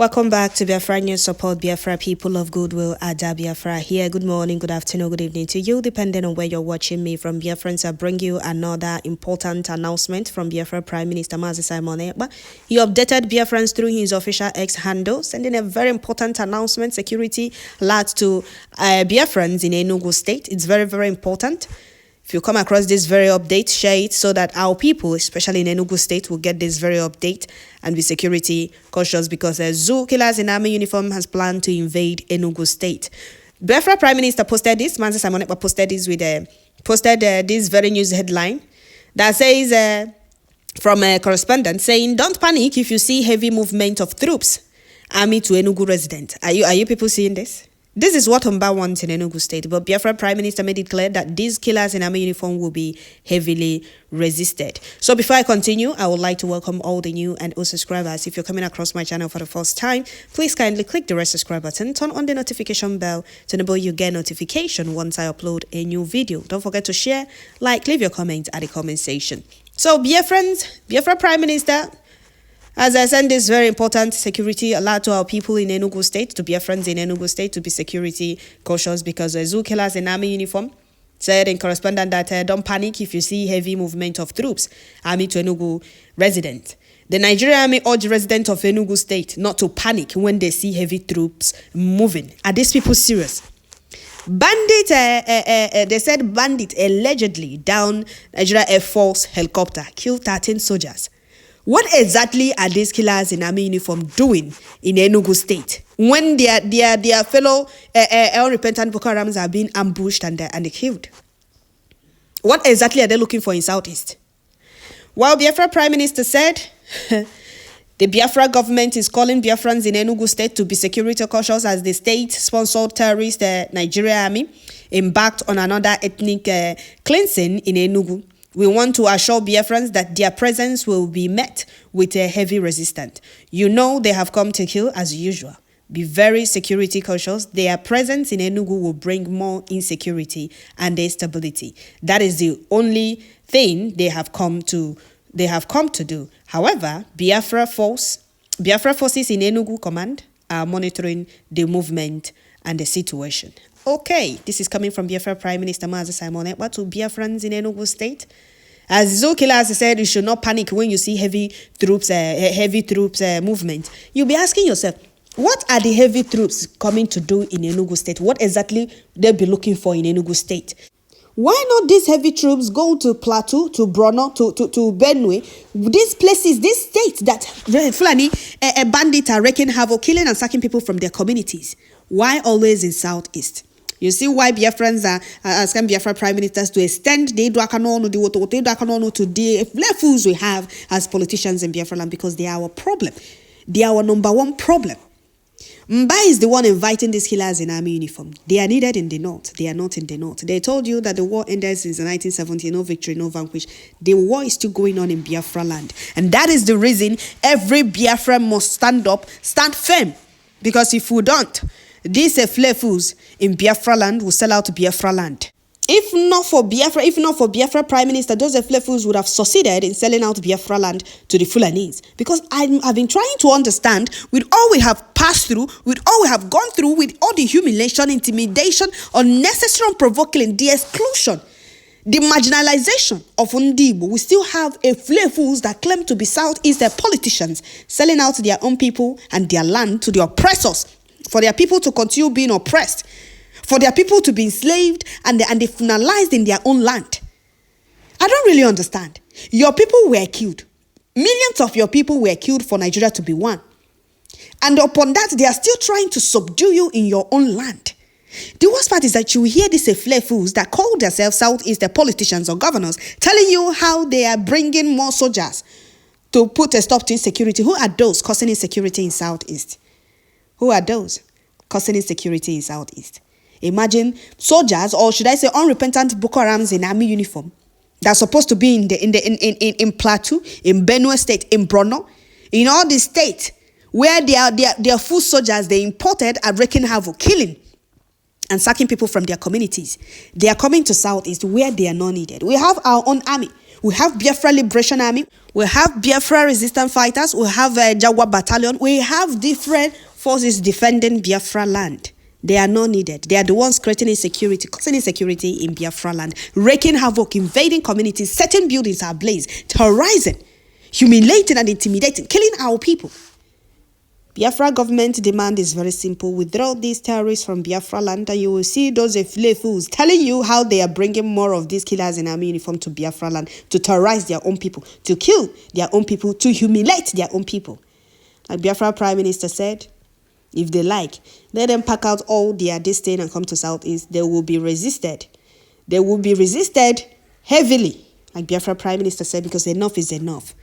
Welcome back to Biafra News. Support Biafra, people of goodwill. Ada Biafra here. Good morning, good afternoon, good evening to you, depending on where you're watching me from. Biafrans, I bring you another important announcement from Biafra Prime Minister Mazi Simon Ekpa. He updated Biafrans through his official X handle, sending a very important announcement, security alert to Biafrans in Enugu State. It's very, very important. If you come across this very update, share it so that our people, especially in Enugu State, will get this very update and be security cautious, because zoo killers in army uniform has planned to invade Enugu State. Biafra Prime Minister posted this. Mazi Simon Ekpa posted this this very news headline that says from a correspondent saying, "Don't panic if you see heavy movement of troops, army to Enugu resident." Are you people seeing this? This is what Mba wants in Enugu State, but Biafra Prime Minister made it clear that these killers in army uniform will be heavily resisted. So before I continue, I would like to welcome all the new and old subscribers. If you're coming across my channel for the first time, please kindly click the red subscribe button, turn on the notification bell to enable you get notification once I upload a new video. Don't forget to share, like, leave your comments at the comment section. So Biafra Prime Minister, as I send this very important security alert to our people in Enugu State, to Biafrans in Enugu State, to be security cautious, because the zoo killers in army uniform said in correspondent that don't panic if you see heavy movement of troops, army to Enugu residents. The Nigerian army urged residents of Enugu State not to panic when they see heavy troops moving. Are these people serious? They said bandit allegedly down Nigeria Air Force helicopter, killed 13 soldiers. What exactly are these killers in army uniform doing in Enugu State when their fellow unrepentant Boko Harams are being ambushed and killed? What exactly are they looking for in Southeast? While Biafra Prime Minister said the Biafra government is calling Biafrans in Enugu State to be security cautious as the state-sponsored terrorist Nigerian army embarked on another ethnic cleansing in Enugu, we want to assure Biafrans that their presence will be met with a heavy resistance. You know they have come to kill as usual. Be very security cautious. Their presence in Enugu will bring more insecurity and instability. That is the only thing they have come to do. However, Biafra forces in Enugu command are monitoring the movement and the situation. Okay, this is coming from Biafra Prime Minister Mazi Simon Ekpa to Biafrans in Enugu State. As zoo killers said, you should not panic when you see heavy troops movement. You'll be asking yourself, what are the heavy troops coming to do in Enugu State? What exactly they'll be looking for in Enugu State? Why not these heavy troops go to Plateau, to Borno, to Benue, these places, these states that Fulani bandits are wreaking havoc, killing and sacking people from their communities? Why always in Southeast? You see why Biafrans are asking Biafra Prime Ministers to extend the Wotowoto to the levels we have as politicians in Biafra land, because they are our problem. They are our number one problem. Mba is the one inviting these killers in army uniform. They are needed in the north. They are not in the north. They told you that the war ended since 1970, no victory, no vanquish. The war is still going on in Biafra land. And that is the reason every Biafra must stand up, stand firm. Because if we don't, these fools in Biafra land will sell out Biafra land. If not for Biafra Prime Minister, those fools would have succeeded in selling out Biafra land to the Fulanese. Because I've been trying to understand, with all we have passed through, with all we have gone through, with all the humiliation, intimidation, unnecessary and provoking, the exclusion, the marginalization of Ndibo, we still have fools that claim to be Southeast politicians selling out their own people and their land to the oppressors, for their people to continue being oppressed, for their people to be enslaved and definalized in their own land. I don't really understand. Your people were killed. Millions of your people were killed for Nigeria to be one. And upon that, they are still trying to subdue you in your own land. The worst part is that you hear these fools that call themselves Southeast politicians or governors telling you how they are bringing more soldiers to put a stop to insecurity. Who are those causing insecurity in Southeast? Who are those causing insecurity in Southeast? Imagine soldiers, or should I say unrepentant Boko Harams in army uniform, that's supposed to be in Plateau, in Benue State, in Borno, in all the states where their full soldiers they imported are wreaking havoc, killing and sacking people from their communities. They are coming to Southeast where they are not needed. We have our own army. We have Biafra Liberation Army. We have Biafra Resistance Fighters. We have Jaguar Battalion. We have different forces defending Biafra land. They are not needed. They are the ones creating insecurity, causing insecurity in Biafra land, wreaking havoc, invading communities, setting buildings ablaze, terrorizing, humiliating and intimidating, killing our people. Biafra government demand is very simple. Withdraw these terrorists from Biafra land and you will see those fools telling you how they are bringing more of these killers in army uniform to Biafra land to terrorize their own people, to kill their own people, to humiliate their own people. Like Biafra Prime Minister said, if they like, let them pack out all their disdain and come to Southeast. They will be resisted. They will be resisted heavily, like Biafra Prime Minister said, because enough is enough.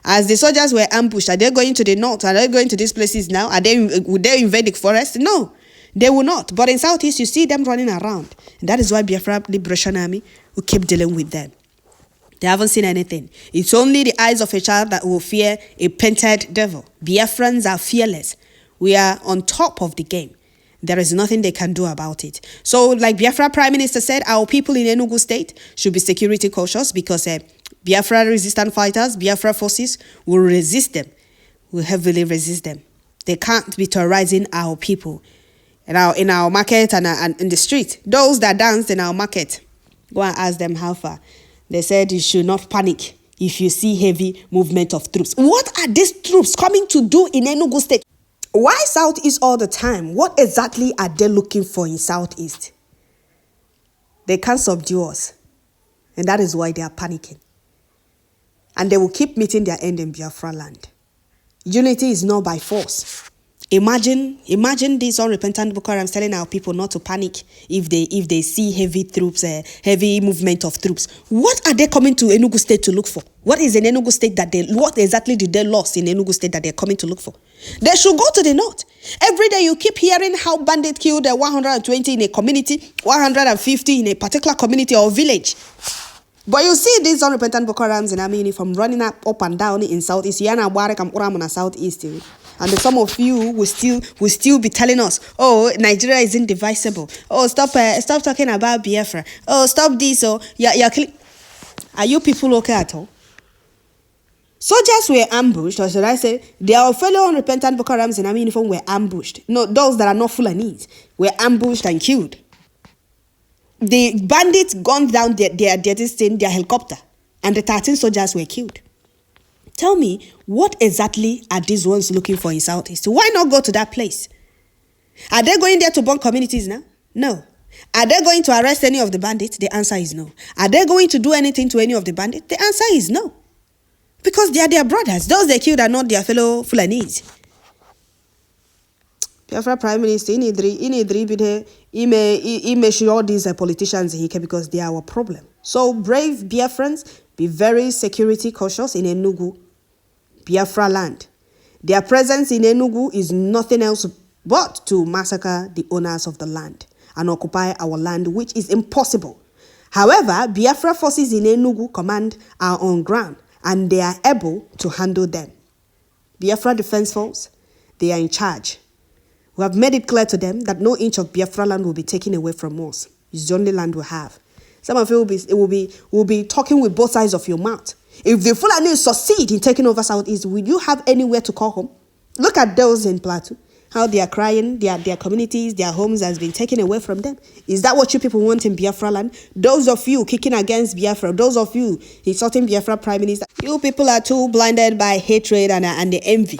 As the soldiers were ambushed, are they going to the north? Are they going to these places now? Would they invade the forest? No, they will not. But in Southeast, you see them running around. And that is why Biafra Liberation Army will keep dealing with them. They haven't seen anything. It's only the eyes of a child that will fear a painted devil. Biafrans are fearless. We are on top of the game. There is nothing they can do about it. So, like Biafra Prime Minister said, our people in Enugu State should be security cautious because Biafra resistant fighters, Biafra forces will resist them, will heavily resist them. They can't be terrorizing our people in our market and in the street. Those that dance in our market, go and ask them how far. They said you should not panic if you see heavy movement of troops. What are these troops coming to do in Enugu State? Why Southeast all the time? What exactly are they looking for in Southeast? They can't subdue us. And that is why they are panicking. And they will keep meeting their end in Biafra land. Unity is not by force. Imagine these unrepentant Boko Haram telling our people not to panic if they see heavy movement of troops. What are they coming to Enugu State to look for? What is in Enugu State what exactly did they lost in Enugu State that they're coming to look for? They should go to the north. Every day you keep hearing how bandits killed 120 in a community, 150 in a particular community or village. But you see these unrepentant Boko Harams in army uniform running up and down in Southeast. Southeast. And some of you will still be telling us, oh, Nigeria is indivisible. Oh, stop talking about Biafra. Oh, stop this. Oh, are you people okay at all? Soldiers were ambushed, or should I say, their fellow unrepentant Boko Harams in army uniform were ambushed. No, those that are not Fulanis were ambushed and killed. The bandits gunned down their helicopter, and the 13 soldiers were killed. Tell me, what exactly are these ones looking for in Southeast? Why not go to that place? Are they going there to burn communities now? No. Are they going to arrest any of the bandits? The answer is no. Are they going to do anything to any of the bandits? The answer is no. Because they are their brothers. Those they killed are not their fellow Fulanis. Biafra Prime Minister, he may show all these politicians here because they are our problem. So brave Biafrans, be very security cautious in Enugu, Biafra land. Their presence in Enugu is nothing else but to massacre the owners of the land and occupy our land, which is impossible. However, Biafra forces in Enugu command are on ground and they are able to handle them. Biafra Defense Force, they are in charge. We have made it clear to them that no inch of Biafra land will be taken away from us. It's the only land we have. Some of you will be talking with both sides of your mouth. If the Fulani succeed in taking over Southeast, will you have anywhere to call home? Look at those in Plateau, how they are crying, their communities, their homes has been taken away from them. Is that what you people want in Biafra land? Those of you kicking against Biafra, those of you insulting Biafra Prime Minister, you people are too blinded by hatred and the envy,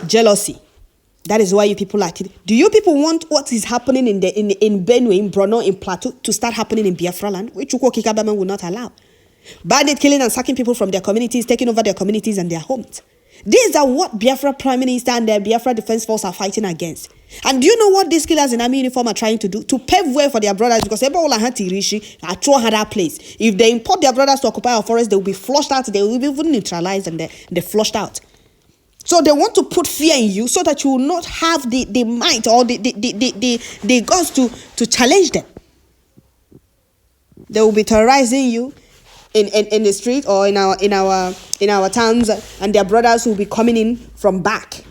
jealousy. That is why you people are killing. Do you people want what is happening in Benue, in Borno, in Plateau to start happening in Biafra land, which Ukwo Kikabama will not allow? Bandit killing and sacking people from their communities, taking over their communities and their homes. These are what Biafra Prime Minister and their Biafra Defense Force are fighting against. And do you know what these killers in army uniform are trying to do? To pave way for their brothers, because that place. If they import their brothers to occupy our forest, they will be flushed out. They will be even neutralized and they're flushed out. So they want to put fear in you so that you will not have the might or the guts to challenge them. They will be terrorizing you in the street or in our towns, and their brothers will be coming in from back.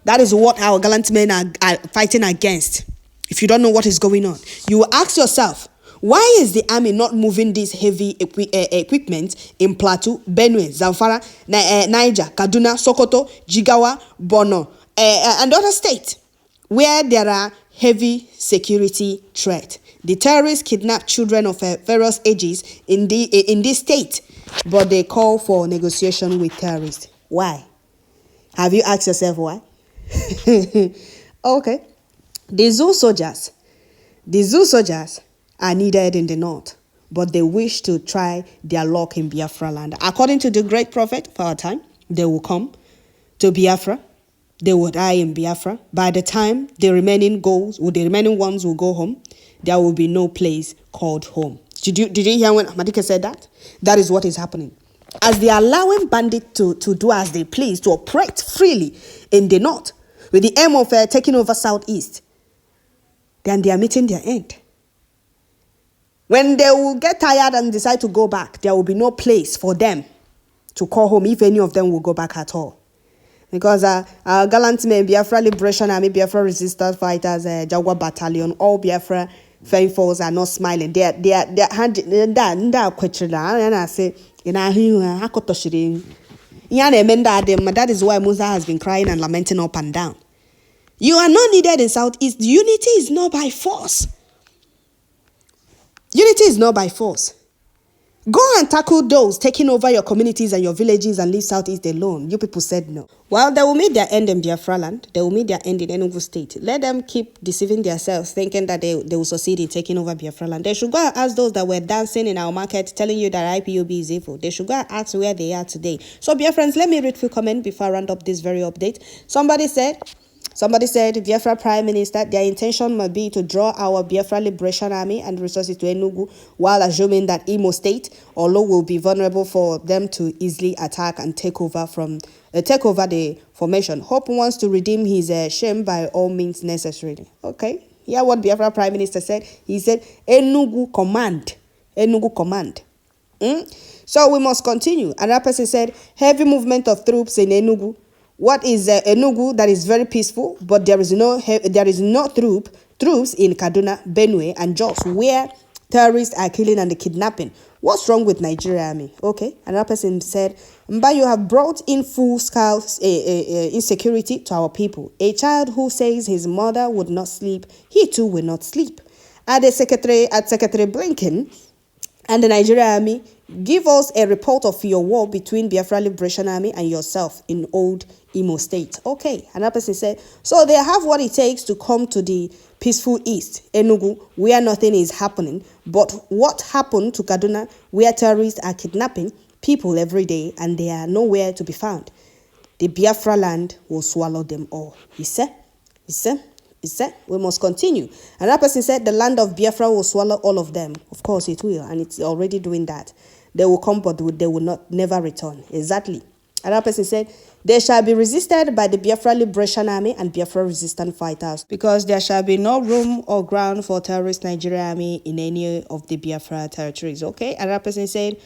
That is what our gallant men are fighting against. If you don't know what is going on, you will ask yourself, Why is the army not moving this heavy equipment in Plateau, Benue, Zamfara, Niger, Kaduna, Sokoto, Jigawa, Borno, and other states where there are heavy security threat? The terrorists kidnap children of various ages in this state, but they call for negotiation with terrorists. Why? Have you asked yourself why? Okay. The zoo soldiers are needed in the north, but they wish to try their luck in Biafra land. According to the great prophet of our time, they will come to Biafra. They will die in Biafra. By the time the remaining ones will go home, there will be no place called home. Did you hear when Amadike said that? That is what is happening. As they are allowing bandits to do as they please, to operate freely in the north, with the aim of taking over southeast, then they are meeting their end. When they will get tired and decide to go back, there will be no place for them to call home, if any of them will go back at all. Because our gallant men, Biafra Liberation Army, Biafra Resistance Fighters, Jaguar Battalion, all Biafra faithfuls are not smiling. They are that is why Musa has been crying and lamenting up and down. You are not needed in Southeast. Unity is not by force. Unity is not by force. Go and tackle those taking over your communities and your villages and leave Southeast alone. You people said no. Well, they will meet their end in Biafra land. They will meet their end in Enugu state. Let them keep deceiving themselves, thinking that they will succeed in taking over Biafra land. They should go and ask those that were dancing in our market, telling you that IPOB is evil. They should go and ask where they are today. So, Biafrans, let me read few comments before I round up this very update. Somebody said, Biafra Prime Minister, their intention must be to draw our Biafra Liberation Army and resources to Enugu, while assuming that Imo State, although will be vulnerable for them to easily attack and take over the formation. Hope wants to redeem his shame by all means necessary. Okay, hear what Biafra Prime Minister said. He said, Enugu command. Enugu command. So we must continue. Another person said, heavy movement of troops in Enugu. What is Enugu that is very peaceful, but there is no troops in Kaduna, Benue, and Jos, where terrorists are killing and kidnapping. What's wrong with Nigeria army? Okay, another person said, Mba, you have brought in full-scale insecurity to our people. A child who says his mother would not sleep, he too will not sleep. At Secretary Blinken and the Nigeria army, give us a report of your war between Biafra Liberation Army and yourself in old Imo State. Okay, another person said, so they have what it takes to come to the peaceful East, Enugu, where nothing is happening. But what happened to Kaduna, where terrorists are kidnapping people every day and they are nowhere to be found? The Biafra land will swallow them all. He said, we must continue. Another person said, the land of Biafra will swallow all of them. Of course it will, and it's already doing that. They will come, but they will never return. Exactly. Another person said, they shall be resisted by the Biafra Liberation Army and Biafra Resistance Fighters, because there shall be no room or ground for terrorist Nigeria army in any of the Biafra territories. Okay. Another person said,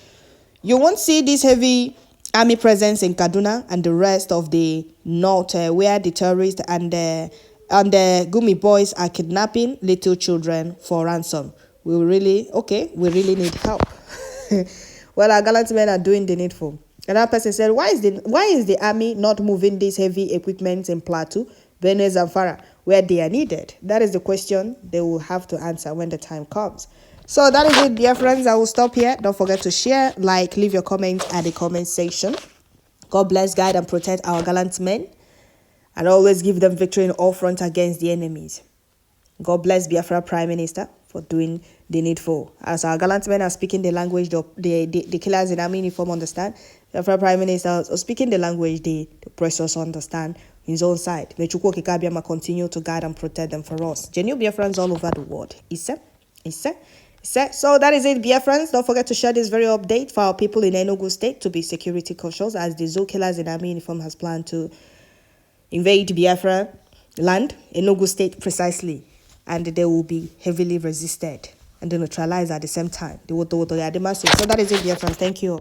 you won't see this heavy army presence in Kaduna and the rest of the north, where the terrorists and the Gumi boys are kidnapping little children for ransom. We really need help. Well, our gallant men are doing the needful. Another person said, why is the army not moving these heavy equipment in Plateau, Benue, Zamfara, where they are needed? That is the question they will have to answer when the time comes. So that is it, dear friends. I will stop here. Don't forget to share, like, leave your comments at the comment section. God bless, guide, and protect our gallant men, and always give them victory in all fronts against the enemies. God bless Biafra Prime Minister for doing the needful. As our gallant men are speaking the language the killers in army uniform understand, Biafra Prime Minister is speaking the language the oppressors understand in his own side. May Chukwu Kikabiama continue to guide and protect them for us. Genuine Biafrans all over the world. So that is it, Biafrans. Don't forget to share this very update for our people in Enugu State to be security cautious, as the zoo killers in army uniform has planned to invade Biafra land, Enugu State precisely, and they will be heavily resisted and neutralized at the same time. The Wotowoto. So that is it, Biafrans. Thank you.